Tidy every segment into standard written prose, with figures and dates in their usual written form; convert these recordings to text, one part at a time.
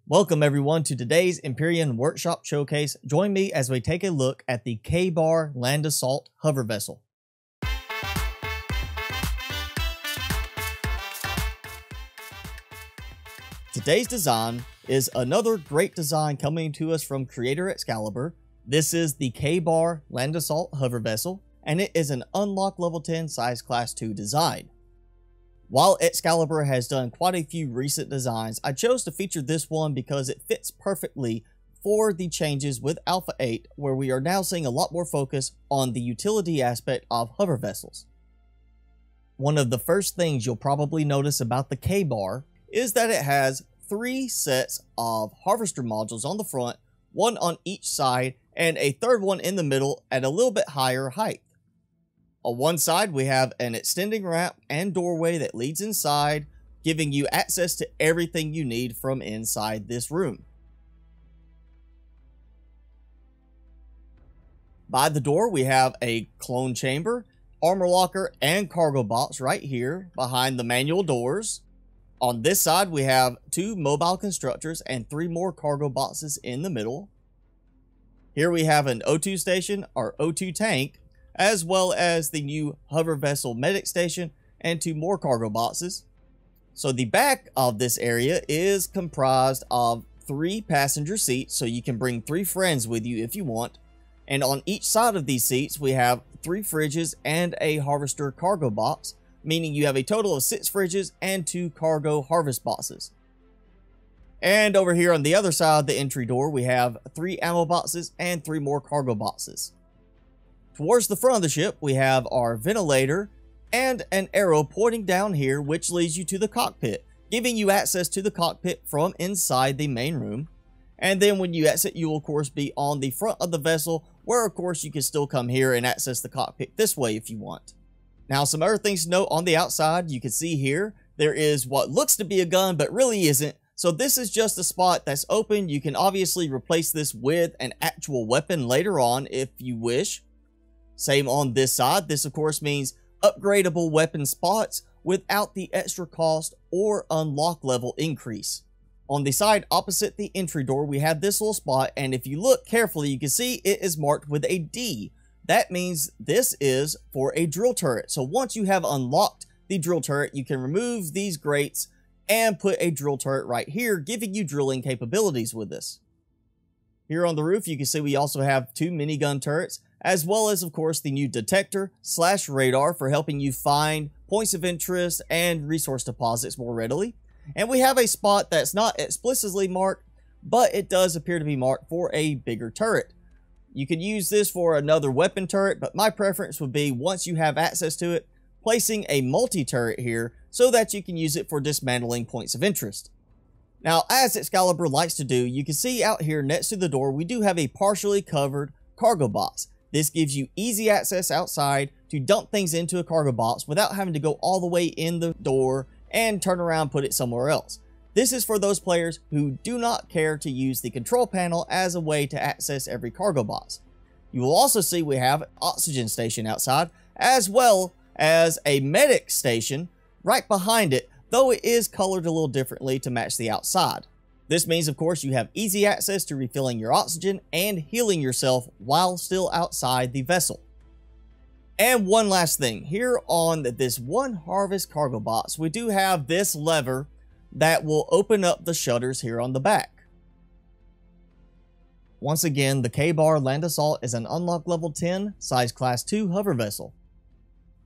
Welcome everyone to today's Empyrion Workshop Showcase. Join me as we take a look at the K-Bar Land Assault Hover Vessel. Today's design is another great design coming to us from creator XCaliber. This is the K-Bar Land Assault Hover Vessel, and it is an Unlock Level 10 Size Class 2 design. While XCaliber has done quite a few recent designs, I chose to feature this one because it fits perfectly for the changes with Alpha 8, where we are now seeing a lot more focus on the utility aspect of hover vessels. One of the first things you'll probably notice about the K-Bar is that it has 3 sets of harvester modules on the front, one on each side, and a third one in the middle at a little bit higher height. On one side, we have an extending ramp and doorway that leads inside, giving you access to everything you need from inside this room. By the door, we have a clone chamber, armor locker, and cargo box right here behind the manual doors. On this side, we have 2 mobile constructors and 3 more cargo boxes in the middle. Here we have an O2 station, or O2 tank, as well as the new hover vessel medic station and 2 more cargo boxes. So the back of this area is comprised of 3 passenger seats, so you can bring 3 friends with you if you want. And on each side of these seats, we have 3 fridges and a harvester cargo box, meaning you have a total of 6 fridges and 2 cargo harvest boxes. And over here on the other side of the entry door, we have 3 ammo boxes and 3 more cargo boxes. Towards the front of the ship, we have our ventilator and an arrow pointing down here, which leads you to the cockpit, giving you access to the cockpit from inside the main room. And then when you exit, you will of course be on the front of the vessel, where of course you can still come here and access the cockpit this way if you want. Now, some other things to note on the outside, you can see here, there is what looks to be a gun, but really isn't. So this is just a spot that's open. You can obviously replace this with an actual weapon later on if you wish. Same on this side. This of course means upgradable weapon spots without the extra cost or unlock level increase. On the side opposite the entry door, we have this little spot, and if you look carefully, you can see it is marked with a D. That means this is for a drill turret. So once you have unlocked the drill turret, you can remove these grates and put a drill turret right here, giving you drilling capabilities with this. Here on the roof, you can see we also have 2 minigun turrets, as well as, of course, the new detector/radar for helping you find points of interest and resource deposits more readily. And we have a spot that's not explicitly marked, but it does appear to be marked for a bigger turret. You could use this for another weapon turret, but my preference would be, once you have access to it, placing a multi-turret here so that you can use it for dismantling points of interest. Now, as XCaliber likes to do, you can see out here next to the door, we do have a partially covered cargo box. This gives you easy access outside to dump things into a cargo box without having to go all the way in the door and turn around and put it somewhere else. This is for those players who do not care to use the control panel as a way to access every cargo box. You will also see we have an oxygen station outside, as well as a medic station right behind it, though it is colored a little differently to match the outside. This means, of course, you have easy access to refilling your oxygen and healing yourself while still outside the vessel. And one last thing, here on this one harvest cargo box, we do have this lever that will open up the shutters here on the back. Once again, the K-Bar Land Assault is an Unlock Level 10 Size Class 2 hover vessel.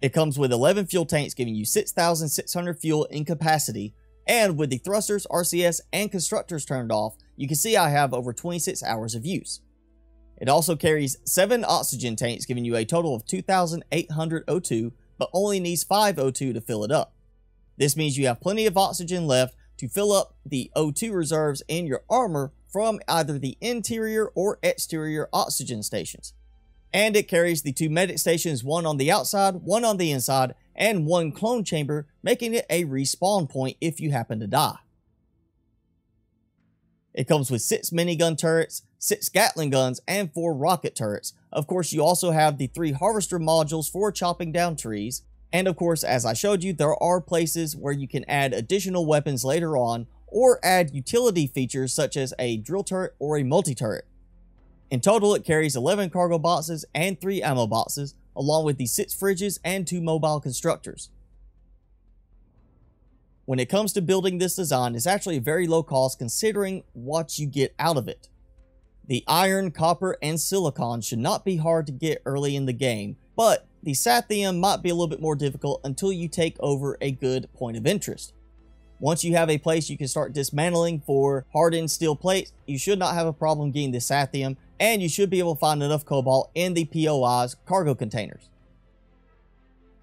It comes with 11 fuel tanks, giving you 6,600 fuel in capacity. And with the thrusters, RCS, and constructors turned off, you can see I have over 26 hours of use. It also carries 7 oxygen tanks, giving you a total of 2,800 O2, but only needs 5 O2 to fill it up. This means you have plenty of oxygen left to fill up the O2 reserves in your armor from either the interior or exterior oxygen stations. And it carries the 2 medic stations, one on the outside, one on the inside, and 1 clone chamber, making it a respawn point if you happen to die. It comes with 6 minigun turrets, 6 Gatling guns, and 4 rocket turrets. Of course, you also have the 3 harvester modules for chopping down trees. And of course, as I showed you, there are places where you can add additional weapons later on, or add utility features such as a drill turret or a multi-turret. In total, it carries 11 cargo boxes and 3 ammo boxes, along with the 6 fridges and 2 mobile constructors. When it comes to building this design, it's actually very low cost considering what you get out of it. The iron, copper, and silicon should not be hard to get early in the game, but the sathium might be a little bit more difficult until you take over a good point of interest. Once you have a place you can start dismantling for hardened steel plates, you should not have a problem getting the sathium, and you should be able to find enough cobalt in the POI's cargo containers.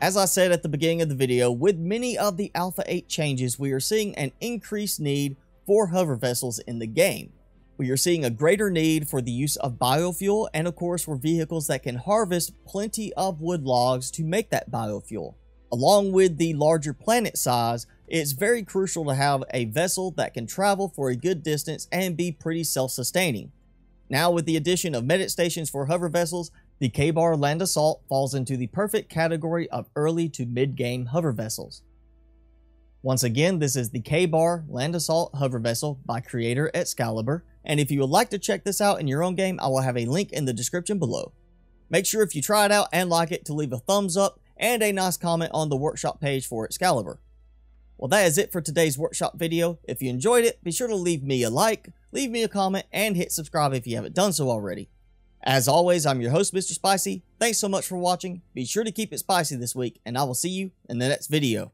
As I said at the beginning of the video, with many of the Alpha 8 changes, we are seeing an increased need for hover vessels in the game. We are seeing a greater need for the use of biofuel, and of course for vehicles that can harvest plenty of wood logs to make that biofuel. Along with the larger planet size, it's very crucial to have a vessel that can travel for a good distance and be pretty self-sustaining. Now with the addition of medic stations for hover vessels, the K-Bar Land Assault falls into the perfect category of early to mid-game hover vessels. Once again, this is the K-Bar Land Assault hover vessel by creator XCaliber, and if you would like to check this out in your own game, I will have a link in the description below. Make sure if you try it out and like it to leave a thumbs up and a nice comment on the workshop page for XCaliber. Well, that is it for today's workshop video. If you enjoyed it, be sure to leave me a like, leave me a comment, and hit subscribe if you haven't done so already. As always, I'm your host, Mr. Spicy. Thanks so much for watching. Be sure to keep it spicy this week, and I will see you in the next video.